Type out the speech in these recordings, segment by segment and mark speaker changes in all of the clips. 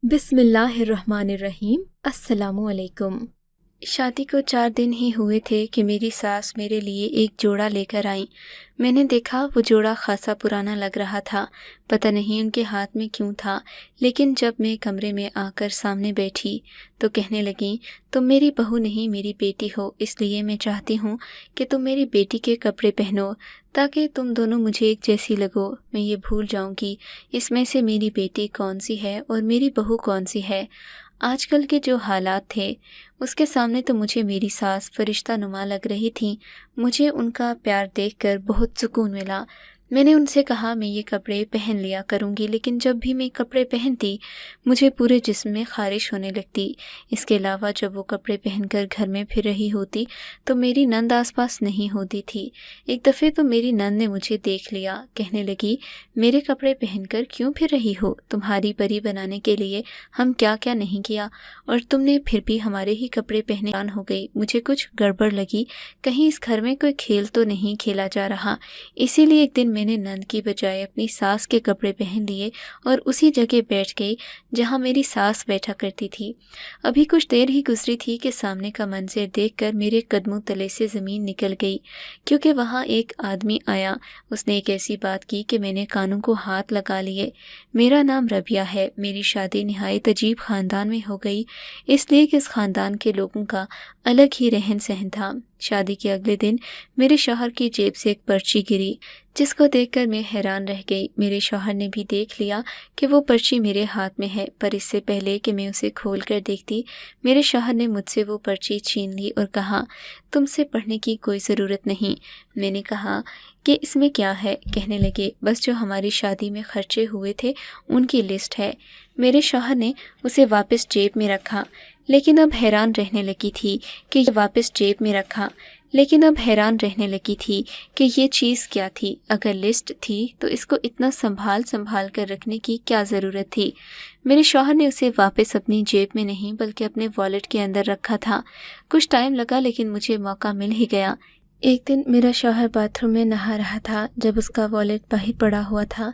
Speaker 1: बिस्मिल्लाहिर्रहमानिर्रहीम। अस्सलामुअलैकुम। शादी को 4 दिन ही हुए थे कि मेरी सास मेरे लिए एक जोड़ा लेकर आई। मैंने देखा वो जोड़ा खासा पुराना लग रहा था। पता नहीं उनके हाथ में क्यों था, लेकिन जब मैं कमरे में आकर सामने बैठी तो कहने लगी, तुम मेरी बहू नहीं मेरी बेटी हो, इसलिए मैं चाहती हूँ कि तुम मेरी बेटी के कपड़े पहनो ताकि तुम दोनों मुझे एक जैसी लगो। मैं ये भूल जाऊँ कि इसमें से मेरी बेटी कौन सी है और मेरी बहू कौन सी है। आजकल के जो हालात थे उसके सामने तो मुझे मेरी सास फरिश्ता नुमा लग रही थी। मुझे उनका प्यार देखकर बहुत सुकून मिला। मैंने उनसे कहा मैं ये कपड़े पहन लिया करूँगी, लेकिन जब भी मैं कपड़े पहनती मुझे पूरे जिस्म में ख़ारिश होने लगती। इसके अलावा जब वो कपड़े पहनकर घर में फिर रही होती तो मेरी नंद आसपास नहीं होती थी। एक दफ़े तो मेरी नंद ने मुझे देख लिया, कहने लगी, मेरे कपड़े पहनकर क्यों फिर रही हो? तुम्हारी परी बनाने के लिए हम क्या क्या नहीं किया और तुमने फिर भी हमारे ही कपड़े पहने हो गई। मुझे कुछ गड़बड़ लगी, कहीं इस घर में कोई खेल तो नहीं खेला जा रहा। इसीलिए एक दिन मैंने नंद की बजाय अपनी सास के कपड़े पहन लिए और उसी जगह बैठ गई जहाँ मेरी सास बैठा करती थी। अभी कुछ देर ही गुजरी थी कि सामने का मंजर देखकर मेरे कदमों तले से ज़मीन निकल गई, क्योंकि वहाँ एक आदमी आया। उसने एक ऐसी बात की कि मैंने कानों को हाथ लगा लिए। मेरा नाम रबिया है। मेरी शादी निहायत अजीब ख़ानदान में हो गई, इसलिए कि इस ख़ानदान के लोगों का अलग ही रहन सहन था। शादी के अगले दिन मेरे शौहर की जेब से एक पर्ची गिरी, जिसको देखकर मैं हैरान रह गई। मेरे शौहर ने भी देख लिया कि वो पर्ची मेरे हाथ में है, पर इससे पहले कि मैं उसे खोल कर देखती मेरे शौहर ने मुझसे वो पर्ची छीन ली और कहा, तुमसे पढ़ने की कोई ज़रूरत नहीं। मैंने कहा कि इसमें क्या है? कहने लगे, बस जो हमारी शादी में खर्चे हुए थे उनकी लिस्ट है। मेरे शौहर ने उसे वापस जेब में रखा, लेकिन अब हैरान रहने लगी थी कि ये चीज़ क्या थी। अगर लिस्ट थी तो इसको इतना संभाल कर रखने की क्या ज़रूरत थी। मेरे शौहर ने उसे वापस अपनी जेब में नहीं बल्कि अपने वॉलेट के अंदर रखा था। कुछ टाइम लगा, लेकिन मुझे मौका मिल ही गया। एक दिन मेरा शौहर बाथरूम में नहा रहा था, जब उसका वॉलेट बाहर पड़ा हुआ था।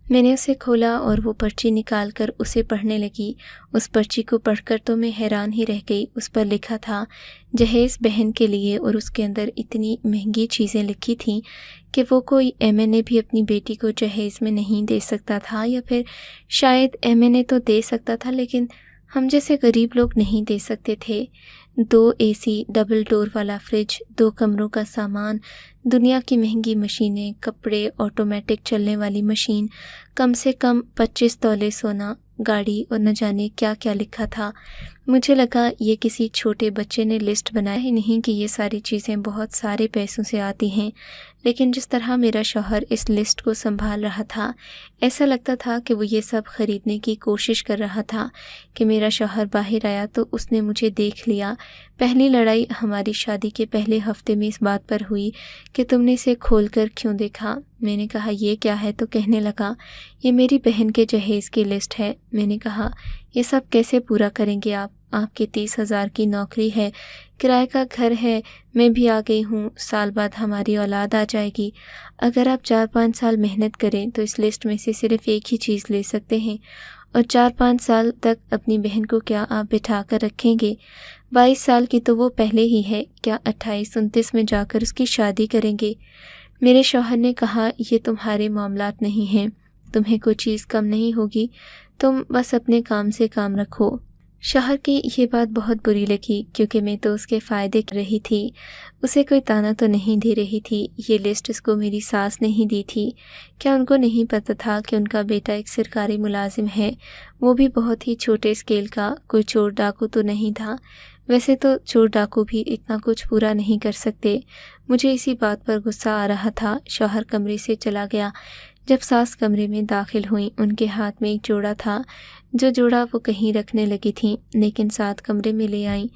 Speaker 1: मैंने उसे खोला और वो पर्ची निकाल कर उसे पढ़ने लगी। उस पर्ची को पढ़कर तो मैं हैरान ही रह गई। उस पर लिखा था जहेज़ बहन के लिए, और उसके अंदर इतनी महंगी चीज़ें लिखी थीं कि वो कोई एमएनए भी अपनी बेटी को जहेज़ में नहीं दे सकता था, या फिर शायद एमएनए तो दे सकता था लेकिन हम जैसे गरीब लोग नहीं दे सकते थे। 2 एसी, डबल डोर वाला फ्रिज, 2 कमरों का सामान, दुनिया की महंगी मशीनें, कपड़े, ऑटोमेटिक चलने वाली मशीन, कम से कम 25 तोले सोना, गाड़ी और न जाने क्या क्या लिखा था। मुझे लगा ये किसी छोटे बच्चे ने लिस्ट बनाया ही नहीं कि ये सारी चीज़ें बहुत सारे पैसों से आती हैं, लेकिन जिस तरह मेरा शौहर इस लिस्ट को संभाल रहा था, ऐसा लगता था कि वो ये सब ख़रीदने की कोशिश कर रहा था कि मेरा शौहर बाहर आया तो उसने मुझे देख लिया। पहली लड़ाई हमारी शादी के पहले हफ्ते में इस बात पर हुई कि तुमने इसे खोल कर क्यों देखा। मैंने कहा ये क्या है, तो कहने लगा ये मेरी बहन के जहेज़ की लिस्ट है। मैंने कहा ये सब कैसे पूरा करेंगे आप? आपकी 30,000 की नौकरी है, किराए का घर है, मैं भी आ गई हूँ, साल बाद हमारी औलाद आ जाएगी। अगर आप 4-5 साल मेहनत करें तो इस लिस्ट में से सिर्फ़ एक ही चीज़ ले सकते हैं, और 4-5 साल तक अपनी बहन को क्या आप बिठा कर रखेंगे? 22 साल की तो वो पहले ही है, क्या 28-29 में जाकर उसकी शादी करेंगे? मेरे शौहर ने कहा ये तुम्हारे मामलात नहीं हैं, तुम्हें कोई चीज़ कम नहीं होगी, तुम बस अपने काम से काम रखो। शौहर की ये बात बहुत बुरी लगी, क्योंकि मैं तो उसके फ़ायदे कर रही थी, उसे कोई ताना तो नहीं दे रही थी। ये लिस्ट इसको मेरी सास ने ही दी थी। क्या उनको नहीं पता था कि उनका बेटा एक सरकारी मुलाजिम है, वो भी बहुत ही छोटे स्केल का, कोई चोर डाकू तो नहीं था। वैसे तो चोर डाकू भी इतना कुछ पूरा नहीं कर सकते। मुझे इसी बात पर गुस्सा आ रहा था। शौहर कमरे से चला गया। जब सास कमरे में दाखिल हुई, उनके हाथ में एक जोड़ा था, जो जोड़ा वो कहीं रखने लगी थी, लेकिन साथ कमरे में ले आई।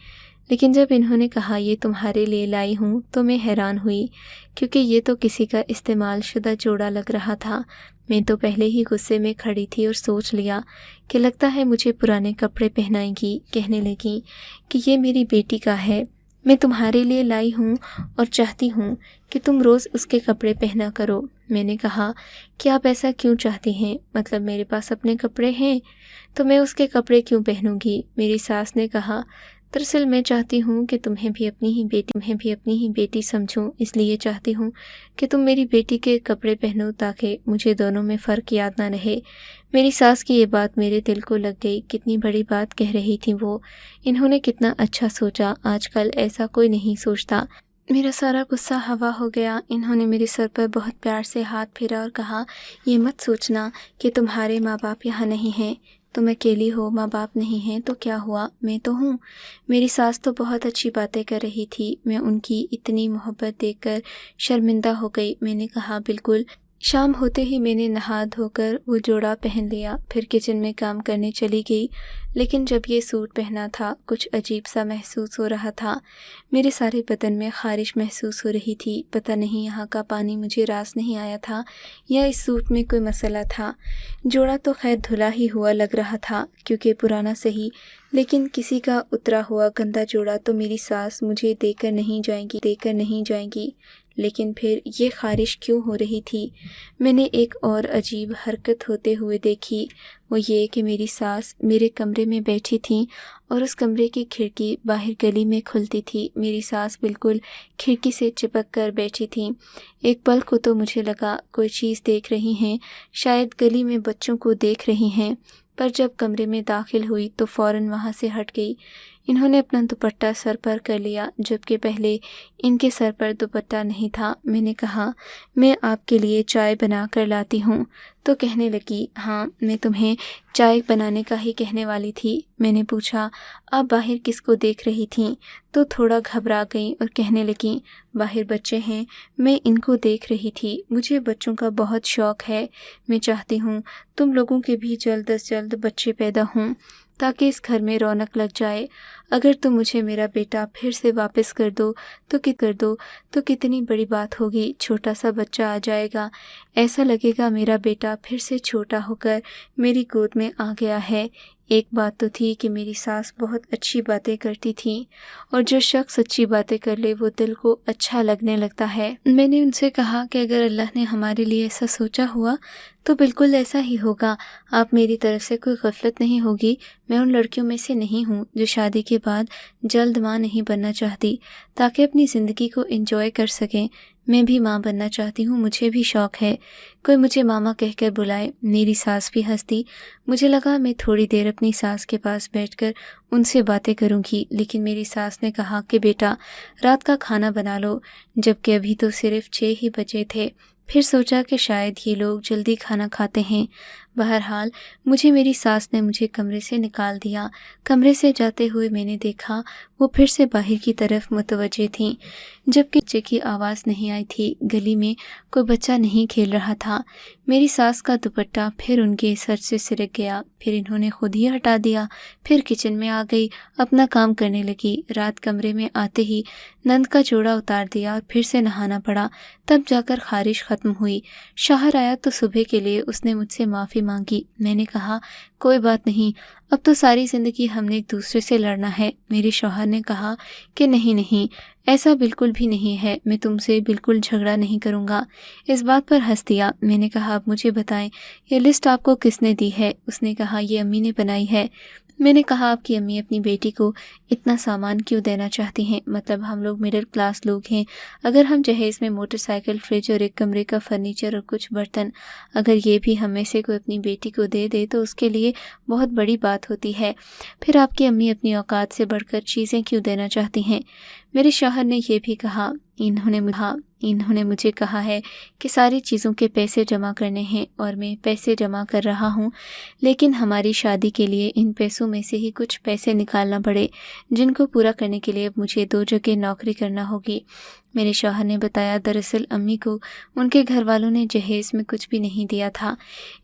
Speaker 1: लेकिन जब इन्होंने कहा ये तुम्हारे लिए लाई हूँ, तो मैं हैरान हुई, क्योंकि ये तो किसी का इस्तेमाल शुदा जोड़ा लग रहा था। मैं तो पहले ही गुस्से में खड़ी थी और सोच लिया कि लगता है मुझे पुराने कपड़े पहनाएंगी। कहने लगी कि ये मेरी बेटी का है, میں تمہارے لیے لائی ہوں اور چاہتی ہوں کہ تم روز اس کے کپڑے پہنا کرو۔ میں نے کہا کہ آپ ایسا کیوں چاہتی ہیں؟ مطلب میرے پاس اپنے کپڑے ہیں تو میں اس کے کپڑے کیوں پہنوں گی؟ میری ساس نے کہا دراصل میں چاہتی ہوں کہ تمہیں بھی اپنی ہی بیٹی سمجھوں، اس لیے چاہتی ہوں کہ تم میری بیٹی کے کپڑے پہنو تاکہ مجھے دونوں میں فرق یاد نہ رہے۔ میری ساس کی یہ بات میرے دل کو لگ گئی، کتنی بڑی بات کہہ رہی تھی وہ۔ انہوں نے کتنا اچھا سوچا، آج کل ایسا کوئی نہیں سوچتا۔ میرا سارا غصہ ہوا ہو گیا۔ انہوں نے میرے سر پر بہت پیار سے ہاتھ پھیرا اور کہا یہ مت سوچنا کہ تمہارے ماں باپ یہاں نہیں ہیں، تم اکیلی ہو، ماں باپ نہیں ہیں تو کیا ہوا، میں تو ہوں۔ میری ساس تو بہت اچھی باتیں کر رہی تھی، میں ان کی اتنی محبت دیکھ کر شرمندہ ہو گئی۔ میں نے کہا بالکل۔ شام ہوتے ہی میں نے نہا دھو کر وہ جوڑا پہن لیا، پھر کچن میں کام کرنے چلی گئی، لیکن جب یہ سوٹ پہنا تھا کچھ عجیب سا محسوس ہو رہا تھا۔ میرے سارے بدن میں خارش محسوس ہو رہی تھی، پتہ نہیں یہاں کا پانی مجھے راس نہیں آیا تھا یا اس سوٹ میں کوئی مسئلہ تھا۔ جوڑا تو خیر دھلا ہی ہوا لگ رہا تھا کیونکہ پرانا صحیح، لیکن کسی کا اترا ہوا گندا جوڑا تو میری ساس مجھے دے کر نہیں جائیں گی۔ لیکن پھر یہ خارش کیوں ہو رہی تھی؟ میں نے ایک اور عجیب حرکت ہوتے ہوئے دیکھی، وہ یہ کہ میری ساس میرے کمرے میں بیٹھی تھیں اور اس کمرے کی کھڑکی باہر گلی میں کھلتی تھی۔ میری ساس بالکل کھڑکی سے چپک کر بیٹھی تھیں۔ ایک پل کو تو مجھے لگا کوئی چیز دیکھ رہی ہیں، شاید گلی میں بچوں کو دیکھ رہی ہیں، پر جب کمرے میں داخل ہوئی تو فوراً وہاں سے ہٹ گئی۔ انہوں نے اپنا دوپٹہ سر پر کر لیا جبکہ پہلے ان کے سر پر دوپٹہ نہیں تھا۔ میں نے کہا میں آپ کے لیے چائے بنا کر لاتی ہوں، تو کہنے لگی ہاں میں تمہیں چائے بنانے کا ہی کہنے والی تھی۔ میں نے پوچھا آپ باہر کس کو دیکھ رہی تھیں؟ تو تھوڑا گھبرا گئیں اور کہنے لگیں باہر بچے ہیں، میں ان کو دیکھ رہی تھی، مجھے بچوں کا بہت شوق ہے، میں چاہتی ہوں تم لوگوں کے بھی جلد از جلد بچے پیدا ہوں تاکہ اس گھر میں رونق لگ جائے۔ اگر تم مجھے میرا بیٹا پھر سے واپس کر دو تو کتنی بڑی بات ہوگی، چھوٹا سا بچہ آ جائے گا، ایسا لگے گا میرا بیٹا پھر سے چھوٹا ہو کر میری گود میں آ گیا ہے۔ ایک بات تو تھی کہ میری ساس بہت اچھی باتیں کرتی تھیں، اور جو شخص اچھی باتیں کر لے وہ دل کو اچھا لگنے لگتا ہے۔ میں نے ان سے کہا کہ اگر اللہ نے ہمارے لیے ایسا سوچا ہوا تو بالکل ایسا ہی ہوگا، آپ میری طرف سے کوئی غفلت نہیں ہوگی، میں ان لڑکیوں میں سے نہیں ہوں جو شادی کے بعد جلد ماں نہیں بننا چاہتی تاکہ اپنی زندگی کو انجوائے کر سکیں۔ میں بھی ماں بننا چاہتی ہوں، مجھے بھی شوق ہے، کوئی مجھے ماما کہہ کر بلائے۔ میری ساس بھی ہنس دی۔ مجھے لگا میں تھوڑی دیر اپنی ساس کے پاس بیٹھ کر ان سے باتیں کروں گی، لیکن میری ساس نے کہا کہ بیٹا رات کا کھانا بنا لو، جبکہ ابھی تو صرف 6 ہی بجے تھے۔ پھر سوچا کہ شاید یہ لوگ جلدی کھانا کھاتے ہیں۔ بہرحال میری ساس نے مجھے کمرے سے نکال دیا۔ کمرے سے جاتے ہوئے میں نے دیکھا وہ پھر سے باہر کی طرف متوجہ تھیں، جبکہ بچے کی آواز نہیں آئی تھی، گلی میں کوئی بچہ نہیں کھیل رہا تھا۔ میری ساس کا دوپٹہ پھر ان کے سر سے سرک گیا، پھر انہوں نے خود ہی ہٹا دیا، پھر کچن میں آ گئی، اپنا کام کرنے لگی۔ رات کمرے میں آتے ہی نند کا جوڑا اتار دیا اور پھر سے نہانا پڑا، تب جا کر خارش ختم ہوئی۔ شوہر آیا تو صبح کے لیے اس نے مجھ سے معافی مانگی۔ میں نے کہا کوئی بات نہیں، اب تو ساری زندگی ہم نے ایک دوسرے سے لڑنا ہے۔ میرے شوہر نے کہا کہ نہیں، ایسا بالکل بھی نہیں ہے، میں تم سے بالکل جھگڑا نہیں کروں گا۔ اس بات پر ہنس دیا۔ میں نے کہا اب مجھے بتائیں یہ لسٹ آپ کو کس نے دی ہے؟ اس نے کہا یہ امی نے بنائی ہے۔ میں نے کہا آپ کی امی اپنی بیٹی کو اتنا سامان کیوں دینا چاہتی ہیں؟ مطلب ہم لوگ مڈل کلاس لوگ ہیں، اگر ہم جہیز میں موٹر سائیکل، فریج اور ایک کمرے کا فرنیچر اور کچھ برتن، اگر یہ بھی ہم میں سے کوئی اپنی بیٹی کو دے دے تو اس کے لیے بہت بڑی بات ہوتی ہے۔ پھر آپ کی امی اپنی اوقات سے بڑھ کر چیزیں کیوں دینا چاہتی ہیں؟ میرے شوہر نے یہ بھی کہا انہوں نے مجھے کہا ہے کہ ساری چیزوں کے پیسے جمع کرنے ہیں اور میں پیسے جمع کر رہا ہوں، لیکن ہماری شادی کے لیے ان پیسوں میں سے ہی کچھ پیسے نکالنا پڑے، جن کو پورا کرنے کے لیے اب مجھے 2 جگہ نوکری کرنا ہوگی۔ میرے شوہر نے بتایا دراصل امی کو ان کے گھر والوں نے جہیز میں کچھ بھی نہیں دیا تھا،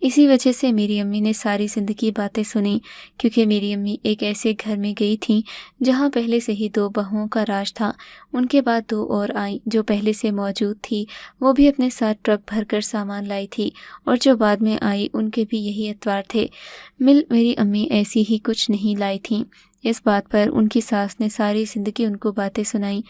Speaker 1: اسی وجہ سے میری امی نے ساری زندگی باتیں سنی، کیونکہ میری امی ایک ایسے گھر میں گئی تھیں جہاں پہلے سے ہی 2 بہوؤں کا راج تھا۔ ان کے بعد 2 اور آئیں جو پہلے سے موجود تھی، وہ بھی اپنے ساتھ ٹرک بھر کر سامان لائی تھی، اور جو بعد میں آئی ان کے بھی یہی اتوار تھے۔ میری امی ایسی ہی کچھ نہیں لائی تھیں، इस बात पर उनकी सास ने सारी ज़िंदगी उनको बातें सुनाई।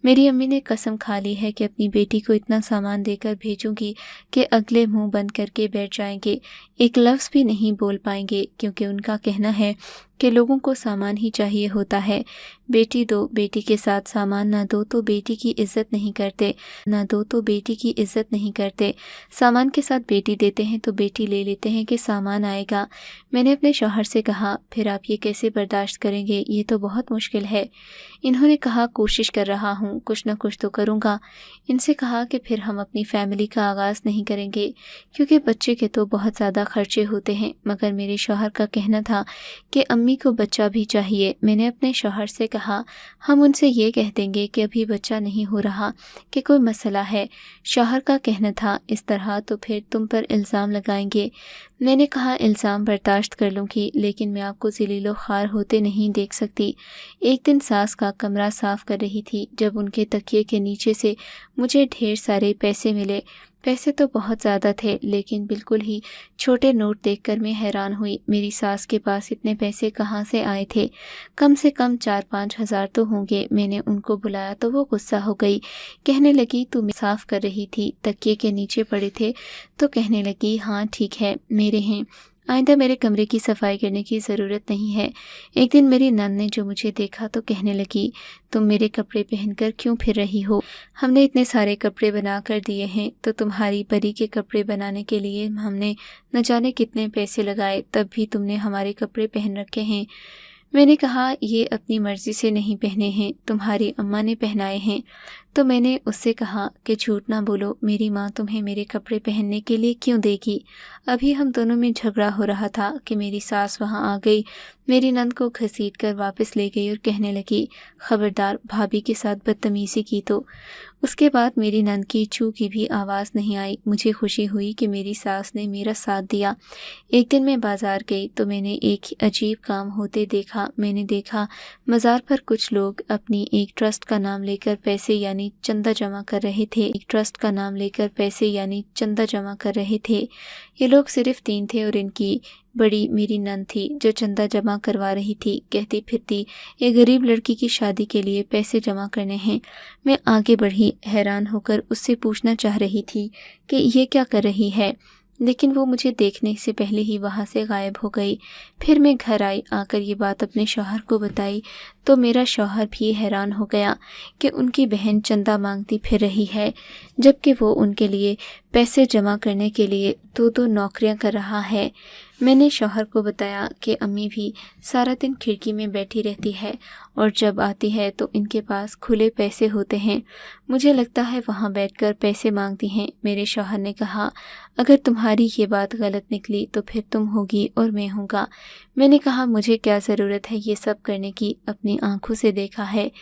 Speaker 1: मेरी अम्मी ने कसम खा ली है कि अपनी बेटी को इतना सामान देकर भेजूंगी कि अगले मुंह बंद करके बैठ जाएंगे, एक लफ्ज़ भी नहीं बोल पाएंगे, क्योंकि उनका कहना है कि लोगों को सामान ही चाहिए होता है। बेटी दो, बेटी के साथ सामान ना दो तो बेटी की इज्जत नहीं करते, ना दो तो बेटी की इज्जत नहीं करते। सामान के साथ बेटी देते हैं तो बेटी ले लेते हैं कि सामान आएगा। मैंने अपने शौहर से कहा, फिर आप ये कैसे बर्दाश्त करेंगे, ये तो बहुत मुश्किल है। इन्होंने कहा, कोशिश कर रहा हूँ, कुछ ना कुछ तो करूँगा। इनसे कहा कि फिर हम अपनी फैमिली का आगाज़ नहीं करेंगे, क्योंकि बच्चे के तो बहुत ज़्यादा खर्चे होते हैं। मगर मेरे शौहर का कहना था कि अम्मी को बच्चा भी चाहिए। मैंने अपने शौहर से कहा, हम उनसे ये कह देंगे कि अभी बच्चा नहीं हो रहा, कि कोई मसला है। शौहर का कहना था, इस तरह तो फिर तुम पर इल्ज़ाम लगाएंगे। मैंने कहा, इल्ज़ाम बर्दाश्त कर लूँगी, लेकिन मैं आपको ज़लीलो ख़ार होते नहीं देख सकती। एक दिन सास का कमरा साफ़ कर रही थी, जब उनके तकिए के नीचे से मुझे ढेर सारे पैसे मिले। पैसे तो बहुत ज़्यादा थे, लेकिन बिल्कुल ही छोटे नोट देखकर मैं हैरान हुई। मेरी सास के पास इतने पैसे कहाँ से आए थे? कम से कम 4-5 हज़ार तो होंगे। मैंने उनको बुलाया तो वो गुस्सा हो गई। कहने लगी, तू साफ़ कर रही थी, तकिए के नीचे पड़े थे? तो कहने लगी, हाँ ठीक है, मेरे हैं, आइंदा मेरे कमरे की सफाई करने की ज़रूरत नहीं है। एक दिन मेरी नंद ने जो मुझे देखा तो कहने लगी, तुम मेरे कपड़े पहनकर क्यों फिर रही हो? हमने इतने सारे कपड़े बना कर दिए हैं, तो तुम्हारी परी के कपड़े बनाने के लिए हमने न जाने कितने पैसे लगाए, तब भी तुमने हमारे कपड़े पहन रखे हैं। मैंने कहा, ये अपनी मर्ज़ी से नहीं पहने हैं, तुम्हारी अम्मा ने पहनाए हैं। तो मैंने उससे कहा कि झूठ ना बोलो, मेरी माँ तुम्हें मेरे कपड़े पहनने के लिए क्यों देगी? अभी हम दोनों में झगड़ा हो रहा था कि मेरी सास वहाँ आ गई, मेरी नंद को घसीट कर वापस ले गई और कहने लगी, खबरदार भाभी के साथ बदतमीज़ी की तो। उसके बाद मेरी नंद की चू की भी आवाज़ नहीं आई। मुझे खुशी हुई कि मेरी सास ने मेरा साथ दिया। एक दिन मैं बाज़ार गई तो मैंने एक अजीब काम होते देखा। मैंने देखा मज़ार पर कुछ लोग अपनी एक ट्रस्ट का नाम लेकर पैसे यानी चंदा जमा कर रहे थे। ये लोग सिर्फ 3 थे और इनकी बड़ी मेरी नंद थी जो चंदा जमा करवा रही थी। कहती फिरती, ये गरीब लड़की की शादी के लिए पैसे जमा करने हैं। मैं आगे बढ़ी, हैरान होकर उससे पूछना चाह रही थी कि ये क्या कर रही है, लेकिन वो मुझे देखने से पहले ही वहाँ से गायब हो गई। फिर मैं घर आई, आकर ये बात अपने शौहर को बताई तो मेरा शौहर भी हैरान हो गया कि उनकी बहन चंदा मांगती फिर रही है, जबकि वो उनके लिए पैसे जमा करने के लिए 2-2 नौकरियां कर रहा है। मैंने शौहर को बताया कि अम्मी भी सारा दिन खिड़की में बैठी रहती है और जब आती है तो इनके पास खुले पैसे होते हैं। मुझे लगता है वहाँ बैठकर पैसे मांगती हैं। मेरे शौहर ने कहा, अगर तुम्हारी ये बात गलत निकली तो फिर तुम होगी और मैं हूँगा। मैंने कहा, मुझे क्या ज़रूरत है ये सब करने की, अपनी आंखों से देखा है।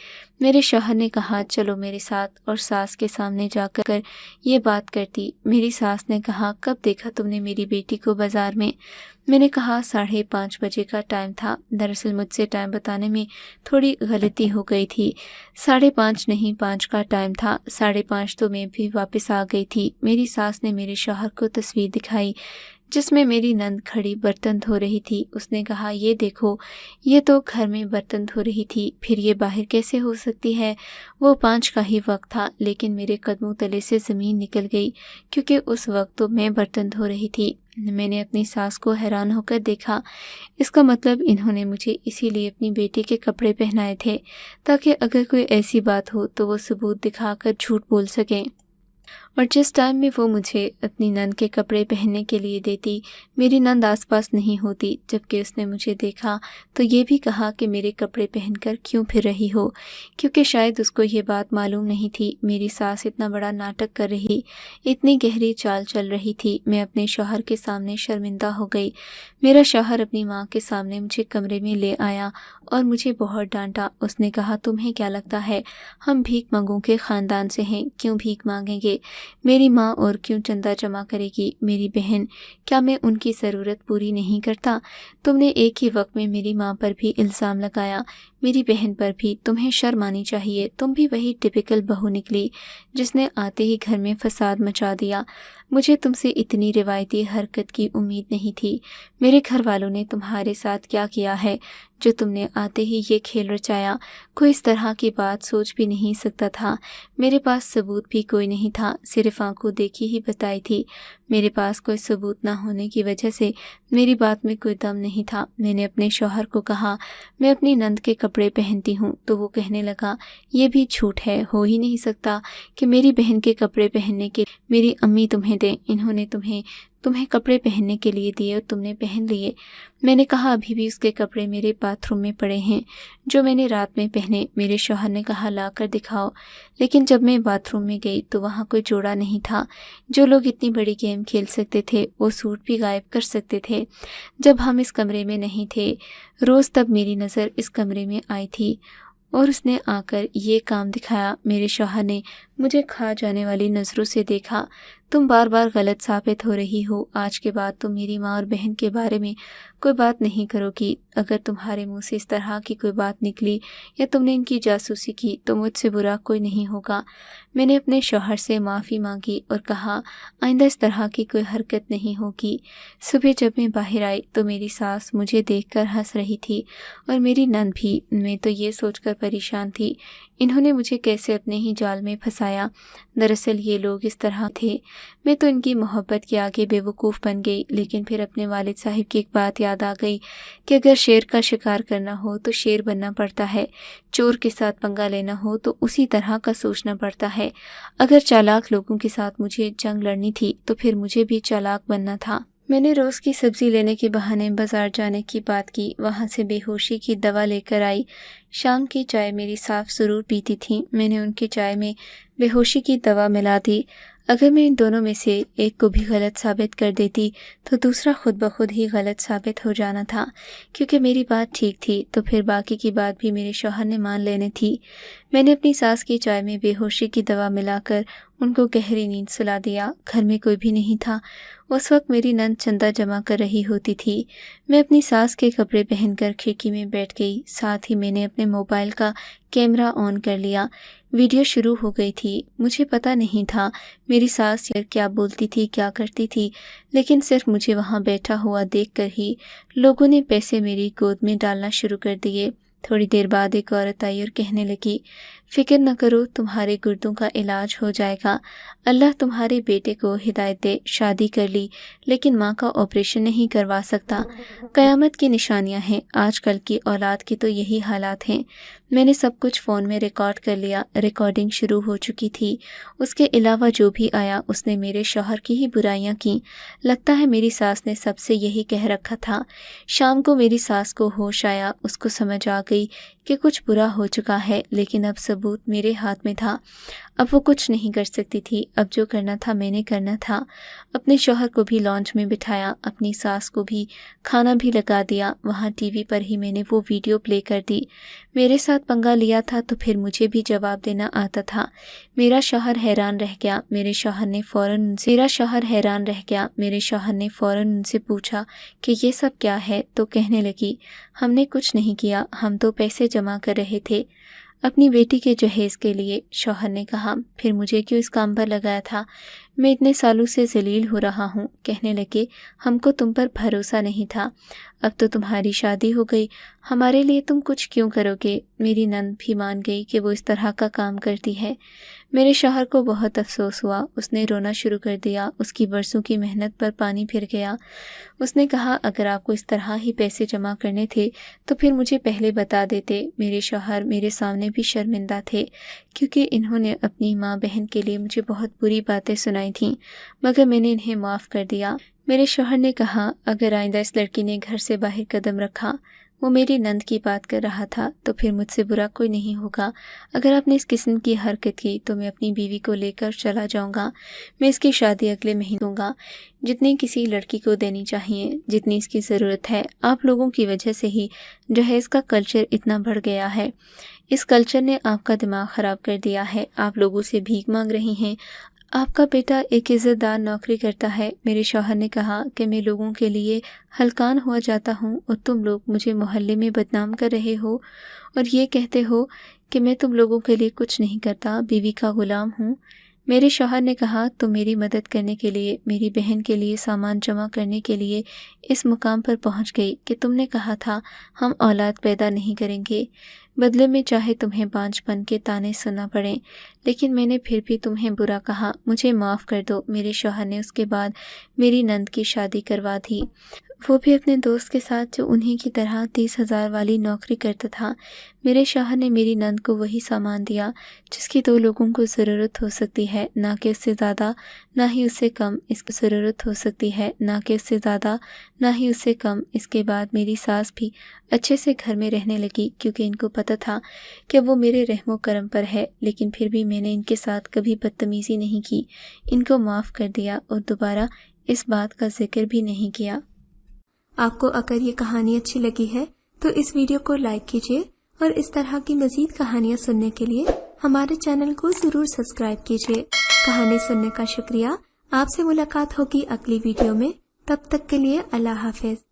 Speaker 1: मेरे शौहर ने कहा, चलो मेरे साथ, और सास के सामने जाकर ये बात करती। मेरी सास ने कहा, कब देखा तुमने मेरी बेटी को बाज़ार में? मैंने कहा, 5:30 बजे का टाइम था। दरअसल मुझसे टाइम बताने में थोड़ी गलती हो गई थी। 5:30 नहीं, 5 का टाइम था। 5:30 तो मैं भी वापस आ गई थी। मेरी सास ने मेरे शौहर को तस्वीर दिखाई जिसमें मेरी नंद खड़ी बर्तन धो रही थी। उसने कहा, ये देखो, ये तो घर में बर्तन धो रही थी, फिर ये बाहर कैसे हो सकती है? वो 5 का ही वक्त था, लेकिन मेरे कदमों तले से ज़मीन निकल गई, क्योंकि उस वक्त तो मैं बर्तन धो रही थी। मैंने अपनी सास को हैरान होकर देखा। इसका मतलब इन्होंने मुझे इसीलिए अपनी बेटी के कपड़े पहनाए थे, ताकि अगर कोई ऐसी बात हो तो वो सबूत दिखाकर झूठ बोल सकें। और जिस टाइम में वो मुझे अपनी नंद के कपड़े पहनने के लिए देती, मेरी नंद आसपास नहीं होती। जबकि उसने मुझे देखा तो ये भी कहा कि मेरे कपड़े पहनकर क्यों फिर रही हो, क्योंकि शायद उसको ये बात मालूम नहीं थी। मेरी सास इतना बड़ा नाटक कर रही, इतनी गहरी चाल चल रही थी। मैं अपने शौहर के सामने शर्मिंदा हो गई। मेरा शौहर अपनी माँ के सामने मुझे कमरे में ले आया और मुझे बहुत डांटा। उसने कहा, तुम्हें क्या लगता है हम भीख मांगों के ख़ानदान से हैं? क्यों भीख मांगेंगे? मेरी माँ और क्यों चंदा जमा करेगी? मेरी बहन, क्या मैं उनकी ज़रूरत पूरी नहीं करता? तुमने एक ही वक्त में मेरी माँ पर भी इल्ज़ाम लगाया, मेरी बहन पर भी। तुम्हें शर्म आनी चाहिए। तुम भी वही टिपिकल बहू निकली जिसने आते ही घर में फसाद मचा दिया। मुझे तुमसे इतनी रिवायती हरकत की उम्मीद नहीं थी। मेरे घर वालों ने तुम्हारे साथ क्या किया है जो तुमने आते ही ये खेल रचाया? कोई इस तरह की बात सोच भी नहीं सकता था। मेरे पास सबूत भी कोई नहीं था, सिर्फ आंखों देखी ही बताई थी। मेरे पास कोई सबूत ना होने की वजह से मेरी बात में कोई दम नहीं था। मैंने अपने शौहर को कहा, मैं अपनी नंद के कपड़े पहनती हूँ, तो वो कहने लगा, ये भी झूठ है, हो ही नहीं सकता कि मेरी बहन के कपड़े पहनने के मेरी अम्मी तुम्हें दें। इन्होंने तुम्हें कपड़े पहनने के लिए दिए और तुमने पहन लिए। मैंने कहा, अभी भी उसके कपड़े मेरे बाथरूम में पड़े हैं जो मैंने रात में पहने। मेरे शौहर ने कहा, ला कर दिखाओ। लेकिन जब मैं बाथरूम में गई तो वहाँ कोई जोड़ा नहीं था। जो लोग इतनी बड़ी गेम खेल सकते थे वो सूट भी गायब कर सकते थे। जब हम इस कमरे में नहीं थे रोज़, तब मेरी नज़र इस कमरे में आई थी और उसने आकर ये काम दिखाया। मेरे शौहर ने मुझे खा जाने वाली नज़रों से देखा। तुम बार बार गलत साबित हो रही हो। आज के बाद तुम मेरी माँ और बहन के बारे में कोई बात नहीं करोगी। अगर तुम्हारे मुंह से इस तरह की कोई बात निकली या तुमने इनकी जासूसी की तो मुझसे बुरा कोई नहीं होगा। मैंने अपने शौहर से माफ़ी मांगी और कहा, आइंदा इस तरह की कोई हरकत नहीं होगी। सुबह जब मैं बाहर आई तो मेरी सास मुझे देखकर हंस रही थी और मेरी नंद भी। मैं तो ये सोचकर परेशान थी, इन्होंने मुझे कैसे अपने ही जाल में फंसाया। दरअसल ये लोग इस तरह थे। मैं तो इनकी मोहब्बत के आगे बेवकूफ़ बन गई। लेकिन फिर अपने वालिद साहिब की एक बात याद आ गई कि अगर शेर का शिकार करना हो तो शेर बनना पड़ता है, चोर के साथ पंगा लेना हो तो उसी तरह का सोचना पड़ता है। अगर चालाक लोगों के साथ मुझे जंग लड़नी थी तो फिर मुझे भी चालाक बनना था। मैंने रोज़ की सब्ज़ी लेने के बहाने बाज़ार जाने की बात की, वहाँ से बेहोशी की दवा लेकर आई। शाम की चाय मेरी साफ ज़रूर पीती थी। मैंने उनकी चाय में बेहोशी की दवा मिला दी। अगर मैं इन दोनों में से एक को भी गलत साबित कर देती तो दूसरा खुद ब खुद ही गलत साबित हो जाना था। क्योंकि मेरी बात ठीक थी तो फिर बाकी की बात भी मेरे शौहर ने मान लेनी थी। मैंने अपनी सास की चाय में बेहोशी की दवा मिलाकर उनको गहरी नींद सुला दिया। घर में कोई भी नहीं था। उस वक्त मेरी नंद चंदा जमा कर रही होती थी। मैं अपनी सास के कपड़े पहनकर खिड़की में बैठ गई। साथ ही मैंने अपने मोबाइल का कैमरा ऑन कर लिया। वीडियो शुरू हो गई थी। मुझे पता नहीं था मेरी सास क्या बोलती थी, क्या करती थी, लेकिन सिर्फ मुझे वहाँ बैठा हुआ देखकर ही लोगों ने पैसे मेरी गोद में डालना शुरू कर दिए। थोड़ी देर बाद एक औरत आई और कहने लगी, फ़िक्र न करो, तुम्हारे गुर्दों का इलाज हो जाएगा। अल्लाह तुम्हारे बेटे को हिदायत दे। शादी कर ली लेकिन माँ का ऑपरेशन नहीं करवा सकता। क़यामत की निशानियाँ हैं। आजकल की औलाद के तो यही हालात हैं। मैंने सब कुछ फ़ोन में रिकॉर्ड कर लिया। रिकॉर्डिंग शुरू हो चुकी थी। उसके अलावा जो भी आया उसने मेरे शौहर की ही बुराइयां की। लगता है मेरी सास ने सबसे यही कह रखा था। शाम को मेरी सास को होश आया। उसको समझ आ गई कि कुछ बुरा हो चुका है, लेकिन अब सबूत मेरे हाथ में था। अब वो कुछ नहीं कर सकती थी। अब जो करना था मैंने करना था। अपने शौहर को भी लॉन्च में बिठाया, अपनी सास को भी खाना भी लगा दिया। वहाँ टीवी पर ही मैंने वो वीडियो प्ले कर दी। मेरे साथ पंगा लिया था तो फिर मुझे भी जवाब देना आता था। मेरा शौहर हैरान रह गया। मेरे शौहर ने फ़ौरन उनसे पूछा कि ये सब क्या है, तो कहने लगी, हमने कुछ नहीं किया, हम तो पैसे जमा कर रहे थे अपनी बेटी के जहेज़ के लिए। शौहर ने कहा, फिर मुझे क्यों इस काम पर लगाया था? मैं इतने सालों से जलील हो रहा हूँ। कहने लगे, हमको तुम पर भरोसा नहीं था। अब तो तुम्हारी शादी हो गई, हमारे लिए तुम कुछ क्यों करोगे? मेरी नंद भी मान गई कि वो इस तरह का काम करती है। मेरे शौहर को बहुत अफसोस हुआ। उसने रोना शुरू कर दिया। उसकी बरसों की मेहनत पर पानी फिर गया। उसने कहा, अगर आपको इस तरह ही पैसे जमा करने थे तो फिर मुझे पहले बता देते। मेरे शौहर मेरे सामने भी शर्मिंदा थे क्योंकि इन्होंने अपनी माँ बहन के लिए मुझे बहुत बुरी बातें सुनाई थीं, मगर मैंने इन्हें माफ़ कर दिया। मेरे शौहर ने कहा, अगर आइंदा इस लड़की ने घर से बाहर कदम रखा, वो मेरी नंद की बात कर रहा था, तो फिर मुझसे बुरा कोई नहीं होगा। अगर आपने इस किस्म की हरकत की तो मैं अपनी बीवी को लेकर चला जाऊंगा। मैं इसकी शादी अगले महीने दूंगा, जितनी किसी लड़की को देनी चाहिए, जितनी इसकी ज़रूरत है। आप लोगों की वजह से ही जहेज़ का कल्चर इतना बढ़ गया है। इस कल्चर ने आपका दिमाग ख़राब कर दिया है। आप लोगों से भीख मांग रही हैं। आपका बेटा एक इज़्ज़तदार नौकरी करता है। मेरे शौहर ने कहा कि मैं लोगों के लिए हलकान हुआ जाता हूँ और तुम लोग मुझे मोहल्ले में बदनाम कर रहे हो और ये कहते हो कि मैं तुम लोगों के लिए कुछ नहीं करता, बीवी का ग़ुलाम हूँ। میرے شوہر نے کہا تم میری مدد کرنے کے لیے، میری بہن کے لیے سامان جمع کرنے کے لیے اس مقام پر پہنچ گئی کہ تم نے کہا تھا ہم اولاد پیدا نہیں کریں گے، بدلے میں چاہے تمہیں بانجھ پن کے تانے سننا پڑیں، لیکن میں نے پھر بھی تمہیں برا کہا، مجھے معاف کر دو۔ میرے شوہر نے اس کے بعد میری نند کی شادی کروا دی، وہ بھی اپنے دوست کے ساتھ جو انہی کی طرح 30,000 والی نوکری کرتا تھا۔ میرے شوہر نے میری نند کو وہی سامان دیا جس کی 2 لوگوں کو ضرورت ہو سکتی ہے، نہ کہ اس سے زیادہ نہ ہی اس سے کم۔ اس کو ضرورت ہو سکتی ہے نہ کہ اس سے زیادہ نہ ہی اس سے کم۔ اس کے بعد میری ساس بھی اچھے سے گھر میں رہنے لگی کیونکہ ان کو پتہ تھا کہ وہ میرے رحم و کرم پر ہے، لیکن پھر بھی میں نے ان کے ساتھ کبھی بدتمیزی نہیں کی، ان کو معاف کر دیا اور دوبارہ اس بات کا ذکر بھی نہیں کیا۔ آپ کو اگر یہ کہانی اچھی لگی ہے تو اس ویڈیو کو لائک کیجیے اور اس طرح کی مزید کہانیاں سننے کے لیے ہمارے چینل کو ضرور سبسکرائب کیجیے۔ کہانی سننے کا شکریہ۔ آپ سے ملاقات ہوگی اگلی ویڈیو میں، تب تک کے لیے اللہ حافظ۔